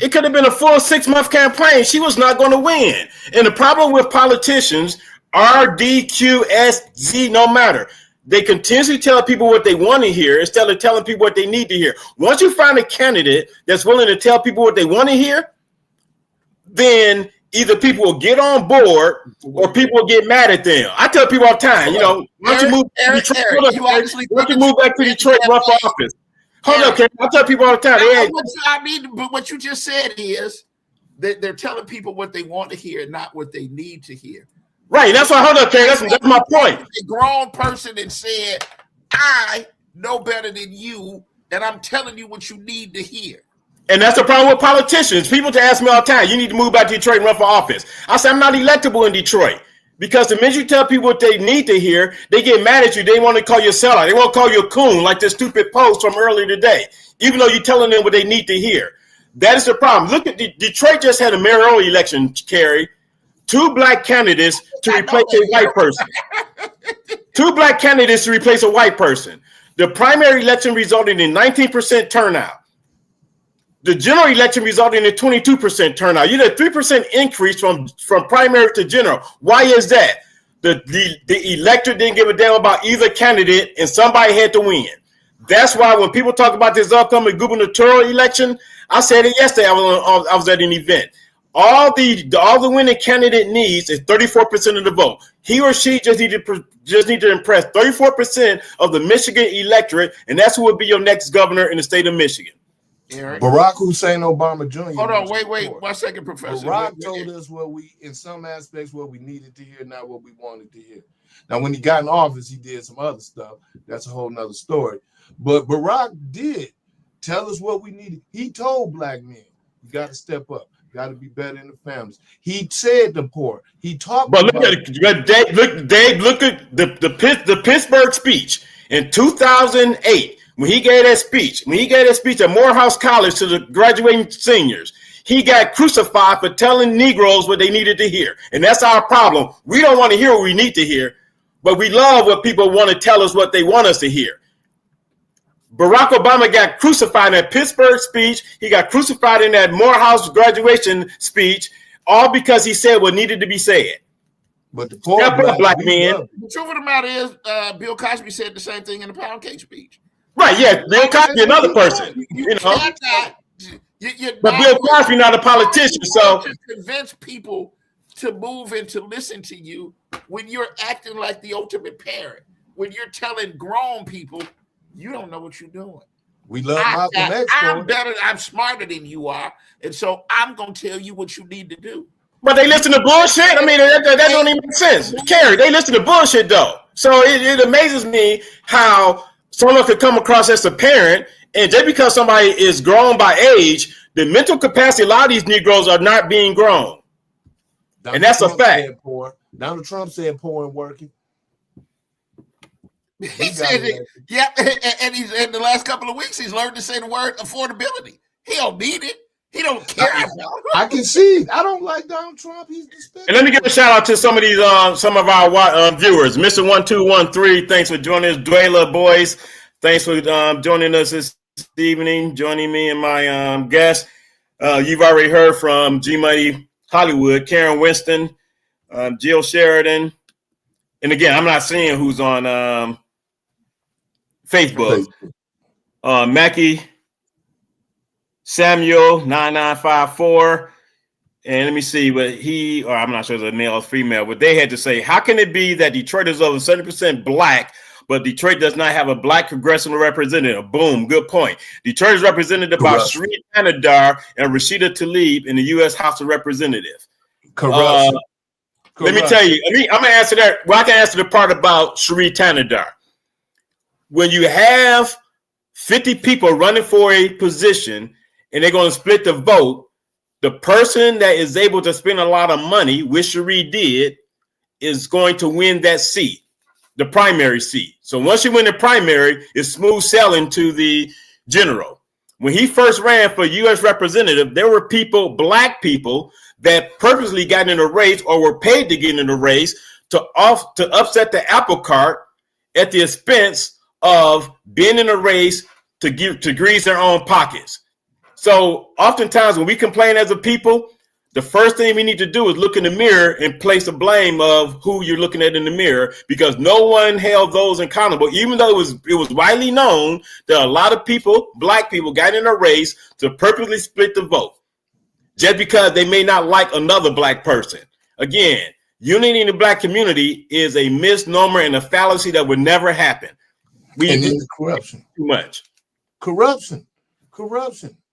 It could have been a full 6-month campaign. She was not going to win. And the problem with politicians, R, D, Q, S, Z, no matter. They continuously tell people what they want to hear instead of telling people what they need to hear. Once you find a candidate that's willing to tell people what they want to hear, then either people will get on board or people will get mad at them. I tell people all the time, once you move to Detroit, run for office. Hold up, Karen. I tell people all the time. But what you just said is that they're telling people what they want to hear, not what they need to hear. Right. That's why. Hold up, Karen. That's my point. A grown person and said, I know better than you, and I'm telling you what you need to hear. And that's the problem with politicians. People to ask me all the time, you need to move back to Detroit and run for office. I say I'm not electable in Detroit. Because the minute you tell people what they need to hear, they get mad at you. They want to call you a sellout. They want to call you a coon, like this stupid post from earlier today, even though you're telling them what they need to hear. That is the problem. Look at Detroit just had a mayoral election, Kerry. 2 black candidates to replace a white person. 2 black candidates to replace a white person. The primary election resulted in 19% turnout. The general election resulted in a 22% turnout. You had a 3% increase from primary to general. Why is that? The electorate didn't give a damn about either candidate, and somebody had to win. That's why when people talk about this upcoming gubernatorial election, I said it yesterday. I was at an event. All the winning candidate needs is 34% of the vote. He or she just need to impress 34% of the Michigan electorate, and that's who will be your next governor in the state of Michigan. Eric. Barack Hussein Obama Jr. Hold on, wait 1 second, Professor. Barack told us in some aspects, what we needed to hear, not what we wanted to hear. Now, when he got in office, he did some other stuff. That's a whole nother story. But Barack did tell us what we needed. He told black men, you got to step up. Got to be better in the families. He said the poor. He talked. But look at Dave. Look at the Pittsburgh speech in 2008 when he gave that speech. When he gave that speech at Morehouse College to the graduating seniors, he got crucified for telling Negroes what they needed to hear, and that's our problem. We don't want to hear what we need to hear, but we love what people want to tell us what they want us to hear. Barack Obama got crucified in that Pittsburgh speech. He got crucified in that Morehouse graduation speech, all because he said what needed to be said. But the poor black men. The truth of the matter is, Bill Cosby said the same thing in the pound cake speech. Right? Yeah, Bill Cosby, another person. But Bill Cosby not a politician, so to convince people to move and to listen to you when you're acting like the ultimate parent, when you're telling grown people. You don't know what you're doing. We love Malcolm X. I'm smarter than you are, and so I'm gonna tell you what you need to do. But they listen to bullshit. I mean, that don't even make sense. Kerry, they listen to bullshit though. So it amazes me how someone could come across as a parent, and just because somebody is grown by age, the mental capacity, a lot of these Negroes are not being grown. And that's a fact. Donald Trump said poor and working. He said it, yeah, and he's in the last couple of weeks he's learned to say the word affordability. He don't need it. He don't care. I can see. I don't like Donald Trump. He's despicable. And let me give a shout out to some of these, some of our viewers. Mr. 1213, thanks for joining us. Dwayla Boys, thanks for joining us this evening, joining me and my guest. You've already heard from G Money Hollywood, Karen Winston, Jill Sheridan, and again, I'm not seeing who's on Facebook. Mackie Samuel 9954. And let me see what I'm not sure if it's a male or female, but they had to say, how can it be that Detroit is over 70% black, but Detroit does not have a black congressional representative? Boom, good point. Detroit is represented by Sri Anadar and Rashida Tlaib in the U.S. House of Representatives. Corruption. Let me tell you, I'm going to answer that. Well, I can answer the part about Sri Anadar. When you have 50 people running for a position and they're going to split the vote, the person that is able to spend a lot of money, which Cherie did, is going to win that seat, the primary seat. So once you win the primary, it's smooth sailing to the general. When he first ran for U.S. representative, there were people, black people, that purposely got in a race or were paid to get in a race to upset the apple cart at the expense of being in a race to grease their own pockets. So oftentimes when we complain as a people, the first thing we need to do is look in the mirror and place the blame of who you're looking at in the mirror, because no one held those accountable, even though it was widely known that a lot of people, black people, got in a race to purposely split the vote just because they may not like another black person. Again, unity in the black community is a misnomer and a fallacy that would never happen. And then the corruption. Too much. Corruption.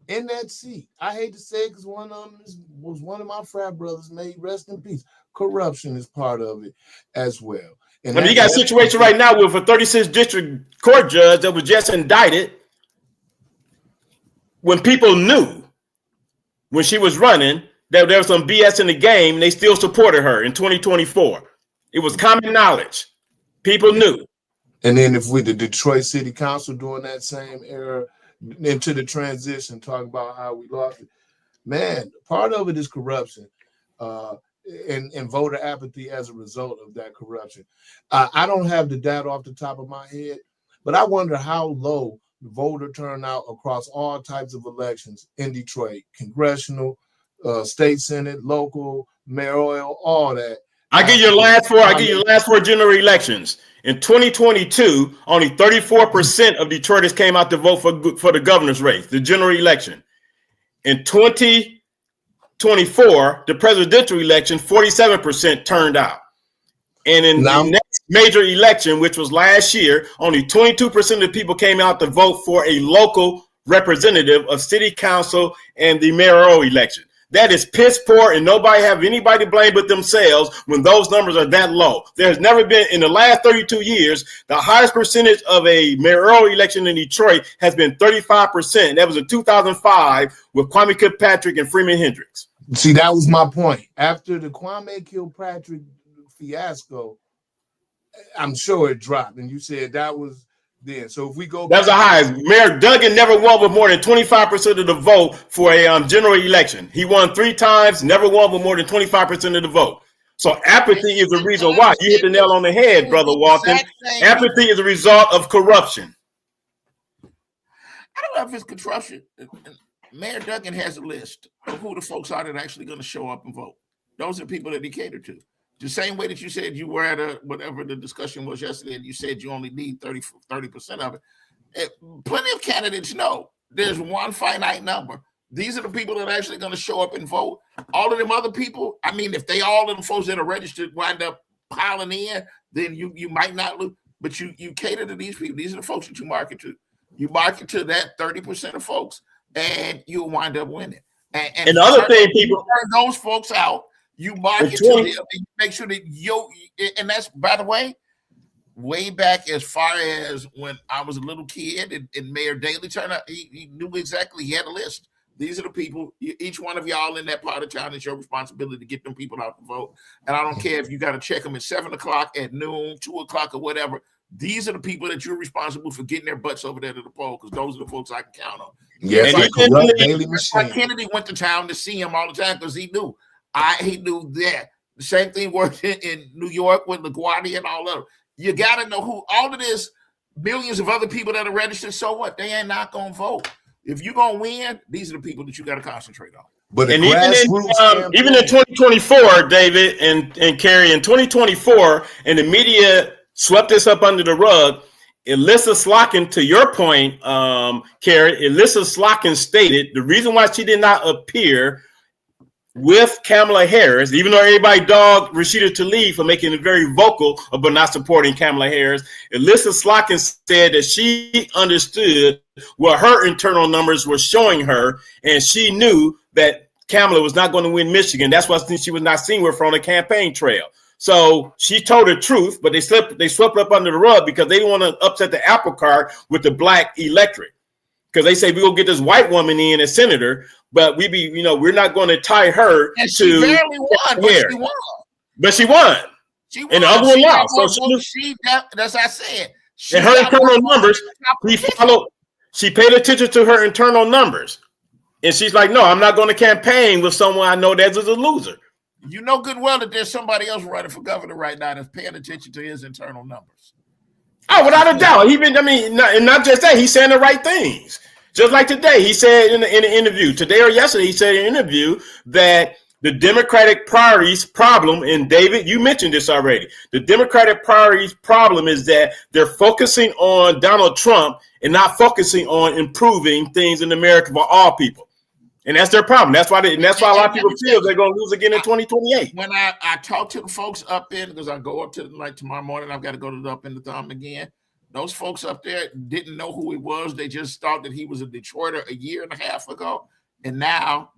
In that seat. I hate to say it because one of them was one of my frat brothers, may he rest in peace. Corruption is part of it as well. And I mean, you got a situation right now with a 36th district court judge that was just indicted when people knew when she was running that there was some BS in the game, and they still supported her in 2024. It was common knowledge. People knew. And then if the Detroit City Council during that same era into the transition, talking about how we lost it, man, part of it is corruption and voter apathy as a result of that corruption. I don't have the data off the top of my head, but I wonder how low the voter turnout across all types of elections in Detroit, congressional, state senate, local, mayoral, all that. I give you the last four general elections. In 2022, only 34% of Detroiters came out to vote for the governor's race, the general election. In 2024, the presidential election, 47% turned out. And in the next major election, which was last year, only 22% of the people came out to vote for a local representative of city council and the mayoral election. That is piss poor, and nobody have anybody to blame but themselves when those numbers are that low. There's never been, in the last 32 years, the highest percentage of a mayoral election in Detroit has been 35%. That was in 2005 with Kwame Kilpatrick and Freeman Hendricks. See, that was my point. After the Kwame Kilpatrick fiasco, I'm sure it dropped, and you said that was then. So if we go, that's the highest. Mayor Duggan never won with more than 25% of the vote for a general election. He won 3 times, never won with more than 25% of the vote. So apathy is the reason why. You hit the nail on the head, Brother Walton. Apathy is a result of corruption. I don't know if it's corruption. Mayor Duggan has a list of who the folks are that are actually going to show up and vote. Those are the people that he catered to. The same way that you said you were at whatever the discussion was yesterday, and you said you only need 30% of it. Plenty of candidates know there's one finite number. These are the people that are actually going to show up and vote. All of them other people, I mean, if they all of them folks that are registered wind up piling in, then you might not lose. But you cater to these people. These are the folks that you market to. You market to that 30% of folks, and you'll wind up winning. And the other thing, people turn those folks out. You market to them, and you make sure that and that's, by the way, way back as far as when I was a little kid and Mayor Daley turned out, he knew exactly, he had a list. These are the people, each one of y'all in that part of town, it's your responsibility to get them people out to vote. And I don't care if you got to check them at 7 o'clock, at noon, 2 o'clock, or whatever. these are the people that you're responsible for getting their butts over there to the poll, because those are the folks I can count on. Yes, And a corrupt daily machine. Kennedy went to town to see him all the time because he knew that. The same thing worked in New York with LaGuardia and all of them. You got to know who all of this, millions of other people that are registered. So what? They ain't not going to vote. If you're going to win, these are the people that you got to concentrate on. But and even in 2024, David and Carrie, in 2024, and the media swept this up under the rug. Elissa Slotkin, to your point, Carrie, Elissa Slotkin stated the reason why she did not appear with Kamala Harris, even though everybody dogged Rashida Tlaib for making it very vocal about not supporting Kamala Harris, Elissa Slotkin said that she understood what her internal numbers were showing her, and she knew that Kamala was not going to win Michigan. That's why she was not seen with her on the campaign trail. So she told the truth, but they swept up under the rug because they didn't want to upset the apple cart with the black electorate. Because they say we're gonna get this white woman in as senator, but we're not going to tie her and she to barely won, but she won. She won. And the other one lost. So that's what I said. And her internal numbers, she paid attention to her internal numbers. And she's like, no, I'm not going to campaign with someone I know that is a loser. You know good well that there's somebody else running for governor right now that's paying attention to his internal numbers. Oh, without a doubt. And not just that, he's saying the right things. Just like today, he said in the interview, today or yesterday, he said in an interview that the Democratic priorities problem, and David, you mentioned this already, the Democratic priorities problem is that they're focusing on Donald Trump and not focusing on improving things in America for all people. And that's their problem. That's why a lot of people feel they're going to lose again in 2028. When I talk to the folks up there, because I go up to like tomorrow morning, I've got to go to the up in the thumb again. Those folks up there didn't know who he was. They just thought that he was a Detroiter a year and a half ago. And now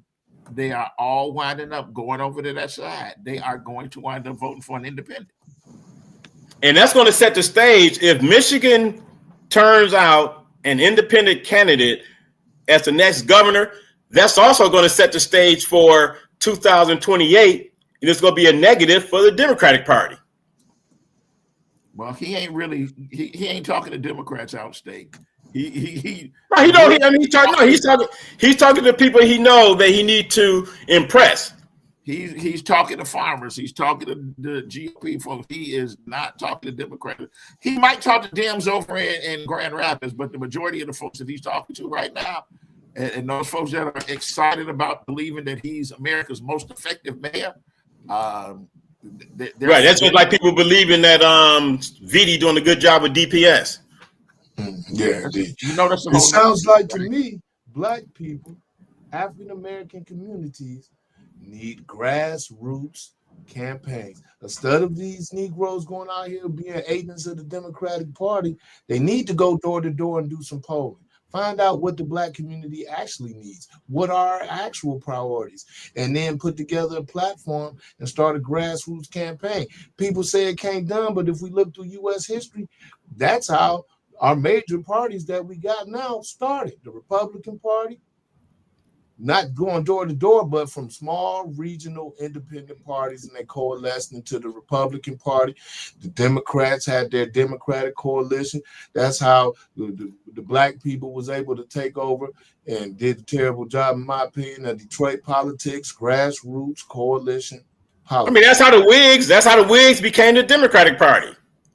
they are all winding up going over to that side. They are going to wind up voting for an independent. And that's going to set the stage. If Michigan turns out an independent candidate as the next governor, that's also going to set the stage for 2028. And it's going to be a negative for the Democratic Party. Well, he ain't really. He ain't talking to Democrats outstate. He's talking to people he knows that he need to impress. He's talking to farmers. He's talking to the GOP folks. He is not talking to Democrats. He might talk to Dems over in Grand Rapids, but the majority of the folks that he's talking to right now, and those folks that are excited about believing that he's America's most effective mayor. Right, that's just like people believing that VD doing a good job with DPS. Yeah, indeed. It sounds like to me, Black people, African American communities need grassroots campaigns. Instead of these Negroes going out here being agents of the Democratic Party, they need to go door to door and do some polling. Find out what the Black community actually needs. What are our actual priorities? And then put together a platform and start a grassroots campaign. People say it can't done, but if we look through U.S. history, that's how our major parties that we got now started. The Republican Party, not going door to door, but from small regional independent parties, and they coalesced into the Republican Party. The Democrats had their Democratic coalition. That's how the Black people was able to take over and did a terrible job, in my opinion, of Detroit politics, grassroots coalition politics. I mean, that's how the Whigs became the Democratic Party.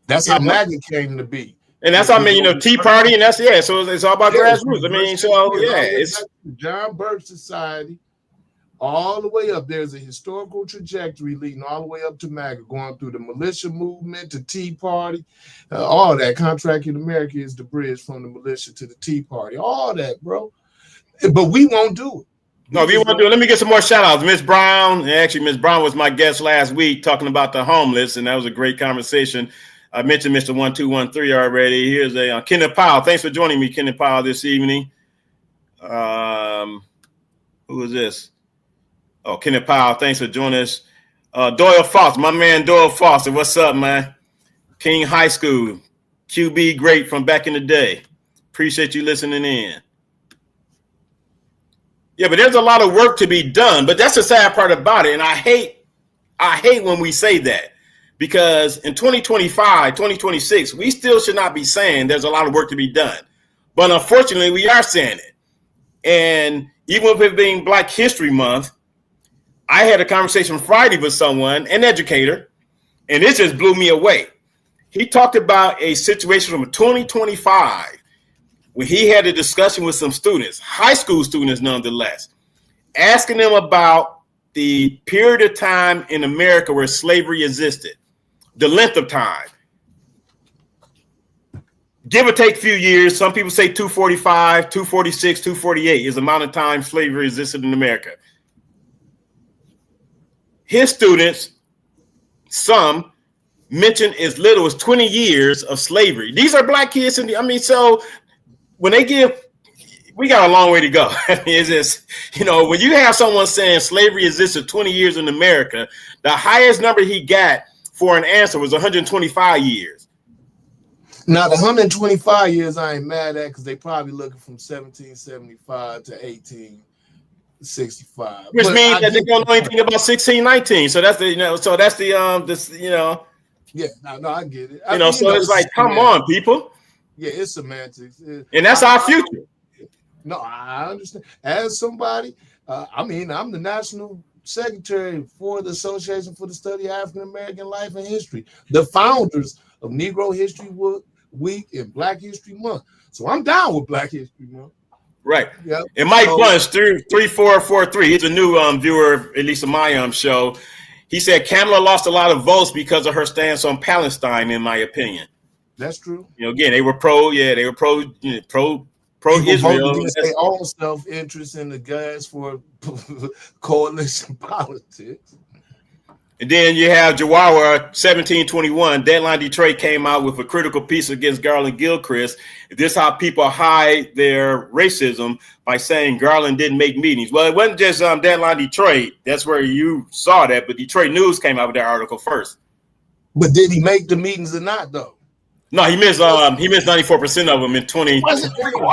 That's how MAGA came to be. And that's how Tea Party, and so it's all about grassroots. I mean, it's John Birch Society, all the way up. There's a historical trajectory leading all the way up to MAGA, going through the militia movement to Tea Party, all that. Contracting America is the bridge from the militia to the Tea Party, all that, bro. But we won't do it. No, if you want to do it, let me get some more shout outs. Miss Brown, actually, Miss Brown was my guest last week talking about the homeless, and that was a great conversation. I mentioned Mr. 1213 already. Here's a Kenneth Powell. Thanks for joining me, Kenneth Powell, this evening. Who is this? Oh, Kenneth Powell. Thanks for joining us. Doyle Foster, my man Doyle Foster. What's up, man? King High School, QB great from back in the day. Appreciate you listening in. Yeah, but there's a lot of work to be done. But that's the sad part about it, and I hate when we say that. because in 2025, 2026, we still should not be saying there's a lot of work to be done. But unfortunately, we are saying it. And even with it being Black History Month, I had a conversation Friday with someone, an educator, and it just blew me away. He talked about a situation from 2025 when he had a discussion with some students, high school students nonetheless, asking them about the period of time in America where slavery existed, the length of time. Give or take a few years. Some people say 245, 246, 248 is the amount of time slavery existed in America. His students, some mentioned as little as 20 years of slavery. These are Black kids. And I mean, so when they give, we got a long way to go. I mean, it's just, when you have someone saying slavery existed 20 years in America, the highest number he got for an answer was 125 years. Now, the 125 years I ain't mad at because they probably looking from 1775 to 1865. Which means that they don't know anything about 1619. So that's the, Yeah, no, I get it. So it's like, come on, people. Yeah, it's semantics. And that's our future. No, I understand. As somebody, I'm the national secretary for the Association for the Study of African American Life and History, the founders of Negro History Week and Black History Month. So I'm down with Black History Month. Right. Yep. And Mike Bunch, 3443, he's a new viewer, at least of my show. He said Kamala lost a lot of votes because of her stance on Palestine, in my opinion. That's true. Again, they were pro Israel. Their own self-interest in the guys for coalition politics. And then you have Jawawa 1721. Deadline Detroit came out with a critical piece against Garland Gilchrist. This is how people hide their racism by saying Garland didn't make meetings. Well, it wasn't just Deadline Detroit. That's where you saw that. But Detroit News came out with that article first. But did he make the meetings or not, though? No, he missed 94% of them in 20. Why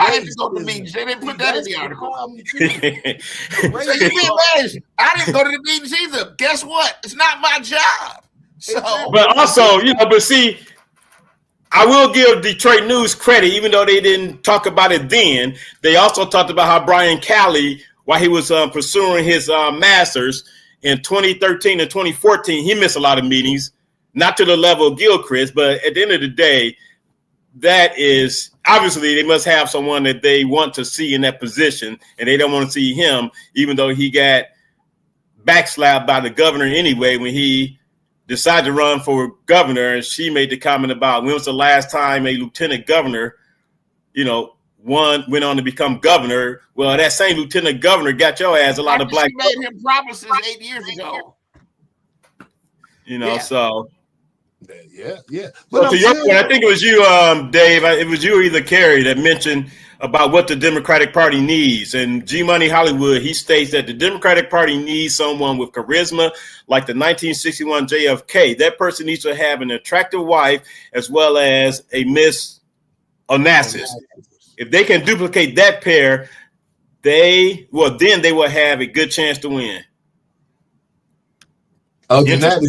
didn't go to the meetings? They didn't put that in the article. So you being mad? I didn't go to the meetings either. Guess what? It's not my job. So, but also, but see, I will give Detroit News credit, even though they didn't talk about it then. They also talked about how Brian Calley, while he was pursuing his master's in 2013 and 2014, he missed a lot of meetings. Not to the level of Gilchrist, but at the end of the day, that is obviously they must have someone that they want to see in that position, and they don't want to see him, even though he got backslapped by the governor anyway when he decided to run for governor. And she made the comment about when was the last time a lieutenant governor, went on to become governor. Well, that same lieutenant governor got your ass a lot of black. She made him promises 8 years ago. So. Yeah. But to your point, I think it was you, Dave. It was you or either Kerry that mentioned about what the Democratic Party needs. And G Money Hollywood, he states that the Democratic Party needs someone with charisma like the 1961 JFK. That person needs to have an attractive wife as well as a Miss Onassis. If they can duplicate that pair, then they will have a good chance to win. Other than that,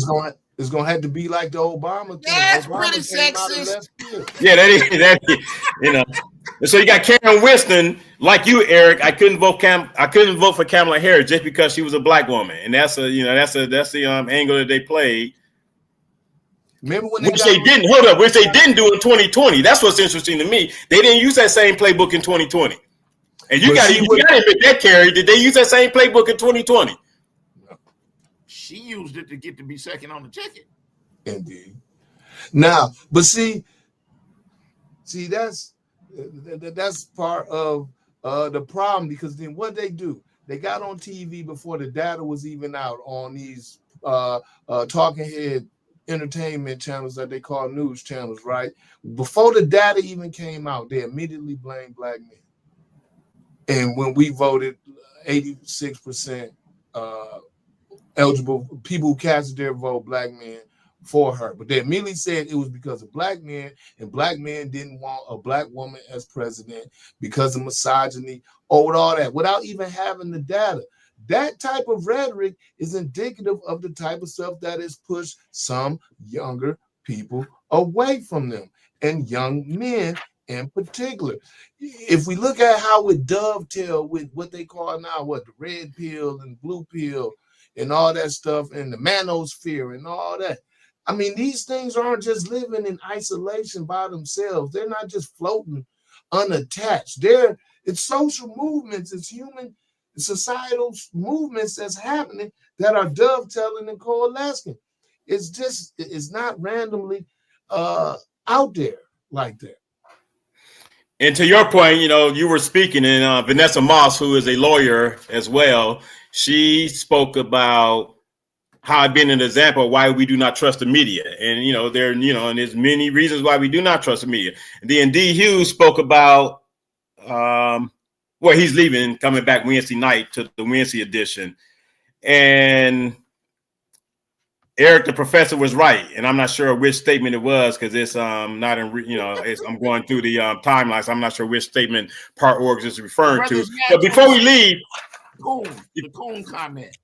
it's going to have to be like the Obama thing. That's Obama pretty sexist. Yeah, that is. And so you got Karen Winston, like you, Eric. I couldn't vote for Kamala Harris just because she was a black woman, and that's the angle that they played. Remember when which they didn't do in 2020. That's what's interesting to me. They didn't use that same playbook in 2020, and you got to admit that, Kerry. Did they use that same playbook in 2020? She used it to get to be second on the ticket. Indeed. Now, but see, that's part of the problem, because then what they do, they got on TV before the data was even out on these talking head entertainment channels that they call news channels, right? Before the data even came out, they immediately blamed black men. And when we voted 86% eligible people who casted their vote, black men, for her, but they immediately said it was because of black men, and black men didn't want a black woman as president because of misogyny or with all that, without even having the data. That type of rhetoric is indicative of the type of stuff that has pushed some younger people away from them, and young men in particular. If we look at how it dovetails with what they call now, the red pill and blue pill and all that stuff, and the manosphere and all that. I mean, these things aren't just living in isolation by themselves. They're not just floating unattached. It's social movements, it's human societal movements that's happening that are dovetailing and coalescing. It's not randomly out there like that. And to your point, you were speaking, and Vanessa Moss, who is a lawyer as well, she spoke about how I've been an example of why we do not trust the media. And, and there's many reasons why we do not trust the media. And then D. Hughes spoke about, he's leaving, coming back Wednesday night to the Wednesday edition. And Eric, the professor, was right. And I'm not sure which statement it was, because it's not in, I'm going through the timeline, so I'm not sure which statement Part Orgs is referring to. But before we leave, the Coon comment.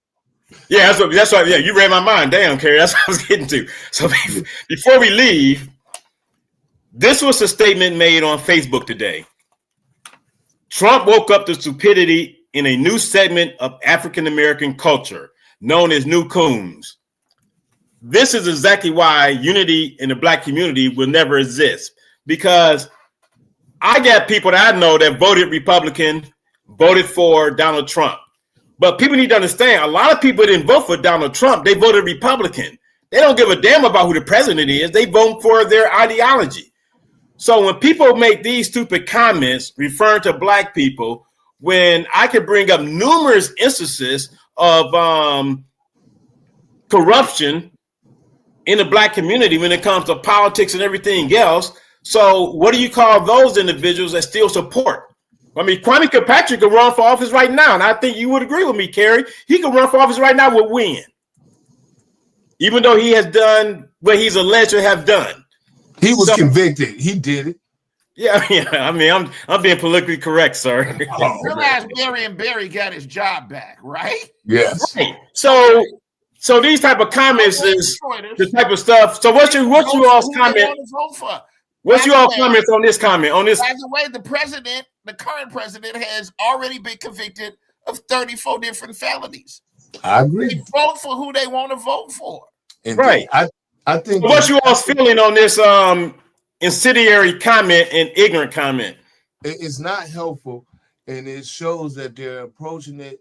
Yeah, that's right. Yeah, you read my mind. Damn, Kerry, that's what I was getting to. So before we leave, this was a statement made on Facebook today. Trump woke up to stupidity in a new segment of African-American culture known as New Coons. This is exactly why unity in the Black community will never exist, because I got people that I know that voted Republican, voted for Donald Trump. But people need to understand, a lot of people didn't vote for Donald Trump. They voted Republican. They don't give a damn about who the president is. They vote for their ideology. So when people make these stupid comments referring to Black people, when I could bring up numerous instances of corruption in the Black community when it comes to politics and everything else. So what do you call those individuals that still support? I mean, Kwame Kilpatrick could run for office right now, and I think you would agree with me, Kerry. He could run for office right now, would win, even though he has done what he's alleged to have done. He was convicted. He did it. Yeah. I mean, I'm being politically correct, sir. Realize Marion Barry got his job back, right? Yes. Right. So these type of comments is the type of stuff. So what's you all's comment? What's you all comments on this comment? On this? By the way, the current president, has already been convicted of 34 different felonies. I agree. They vote for who they want to vote for. Indeed. Right. I think. So what's you all's feeling on this incendiary comment and ignorant comment? It's not helpful, and it shows that they're approaching it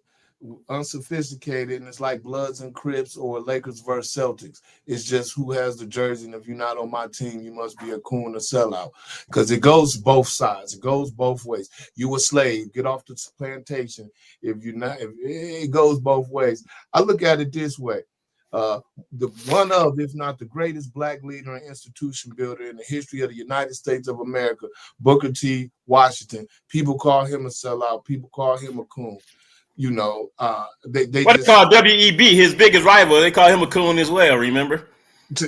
unsophisticated, and it's like Bloods and Crips or Lakers versus Celtics. It's just who has the jersey, and if you're not on my team, you must be a coon or sellout, because it goes both sides. It goes both ways. You a slave, get off the plantation. If you're not, it goes both ways. I look at it this way. The one of, if not the greatest Black leader and institution builder in the history of the United States of America, Booker T. Washington. People call him a sellout. People call him a coon. They call WEB his biggest rival. They call him a coon as well. Remember?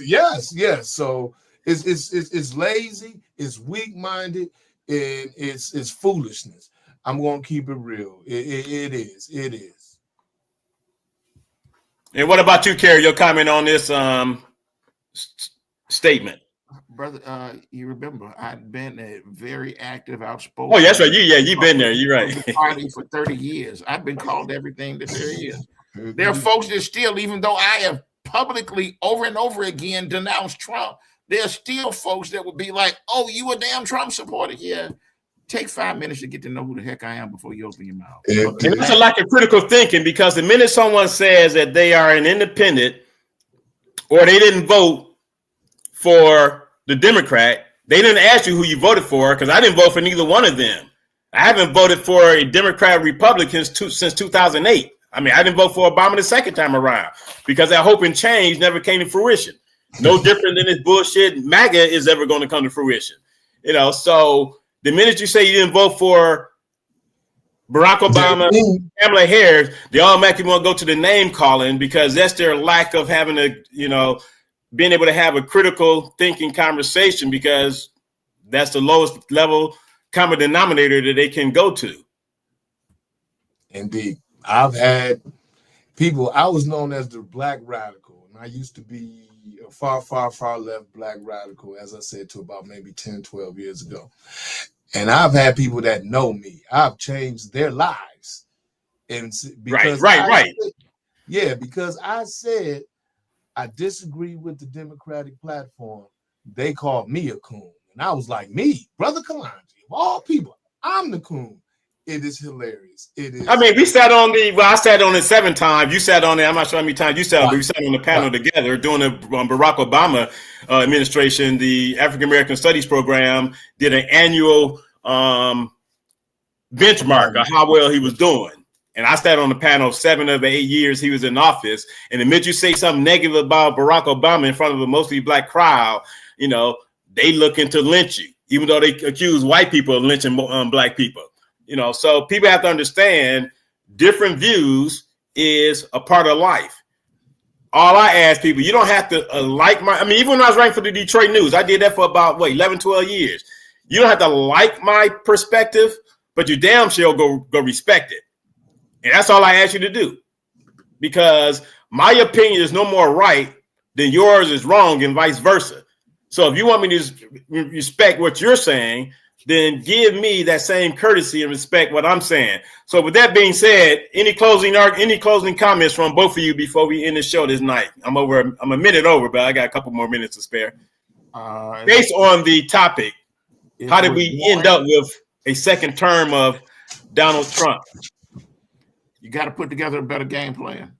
Yes. So it's lazy, it's weak-minded, and it's foolishness. I'm gonna keep it real. It is. And what about you, Kerry? Your comment on this statement? Brother, you remember I've been a very active, outspoken. Oh, that's right. You've been there. You're right. Party for 30 years. I've been called everything that there is. There are folks that still, even though I have publicly over and over again denounced Trump, there are still folks that would be like, "Oh, you a damn Trump supporter?" Yeah. Take 5 minutes to get to know who the heck I am before you open your mouth. And it's a lack of critical thinking, because the minute someone says that they are an independent or they didn't vote for the Democrat, they didn't ask you who you voted for, because I didn't vote for neither one of them. I haven't voted for a Democrat or Republican since 2008. I mean, I didn't vote for Obama the second time around because that hope and change never came to fruition. No different than this bullshit MAGA is ever going to come to fruition. So the minute you say you didn't vote for Barack Obama, Kamala Harris, they automatically want to go to the name calling, because that's their lack of having being able to have a critical thinking conversation, because that's the lowest level common denominator that they can go to. Indeed. I've had I was known as the black radical, and I used to be a far, far, far left black radical, as I said, to about maybe 10, 12 years ago. And I've had people that know me. I've changed their lives. And because because I said I disagree with the Democratic platform, they called me a coon. And I was like, me, Brother Kalonji, of all people, I'm the coon. It is hilarious. It is. I mean, I sat on it 7 times. You sat on it. I'm not sure how many times you sat on, but we sat on the panel together during the Barack Obama administration. The African American Studies program did an annual benchmark of how well he was doing. And I sat on the panel 7 of the 8 years he was in office. And the minute you say something negative about Barack Obama in front of a mostly black crowd, you know, they looking to lynch you, even though they accuse white people of lynching black people. You know, so people have to understand different views is a part of life. All I ask people, you don't have to even when I was writing for the Detroit News, I did that for about 11, 12 years. You don't have to like my perspective, but you damn sure go respect it. And that's all I ask you to do, because my opinion is no more right than yours is wrong and vice versa. So if you want me to respect what you're saying, then give me that same courtesy and respect what I'm saying. So with that being said, any closing comments from both of you before we end the show this night? I'm a minute over, but I got a couple more minutes to spare. Based on the topic, how did we end up with a second term of Donald Trump? You got to put together a better game plan.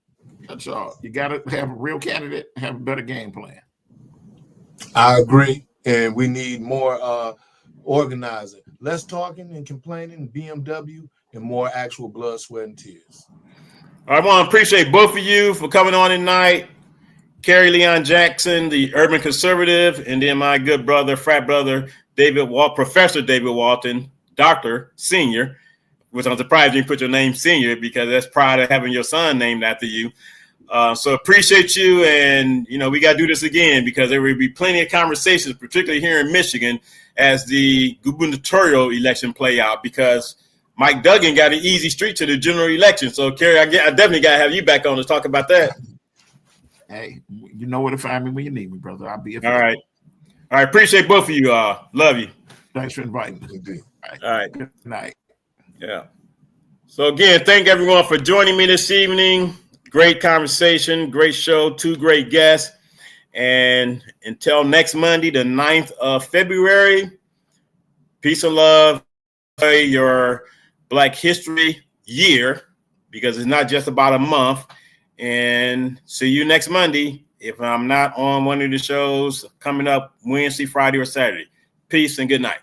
That's all. You got to have a real candidate, have a better game plan. I agree. And we need more organizing, less talking and complaining, BMW, and more actual blood, sweat, and tears. I want to appreciate both of you for coming on tonight. Kerry Leon Jackson, the urban conservative, and then my good brother, frat brother, Professor David Walton, Dr. Senior, which I'm surprised you put your name Senior, because that's pride of having your son named after you. So appreciate you. And, you know, we got to do this again, because there will be plenty of conversations, particularly here in Michigan, as the gubernatorial election play out, because Mike Duggan got an easy street to the general election. So, Kerry, I definitely got to have you back on to talk about that. Hey, you know where to find me when you need me, brother. I'll be available. All right. All right. Appreciate both of you. Love you. Thanks for inviting me. All right. Good night. Yeah. So, again, thank everyone for joining me this evening. Great conversation, great show, 2 great guests. And until next Monday, the 9th of February, peace and love. Your Black History year, because it's not just about a month. And see you next Monday if I'm not on one of the shows coming up Wednesday, Friday, or Saturday. Peace and good night.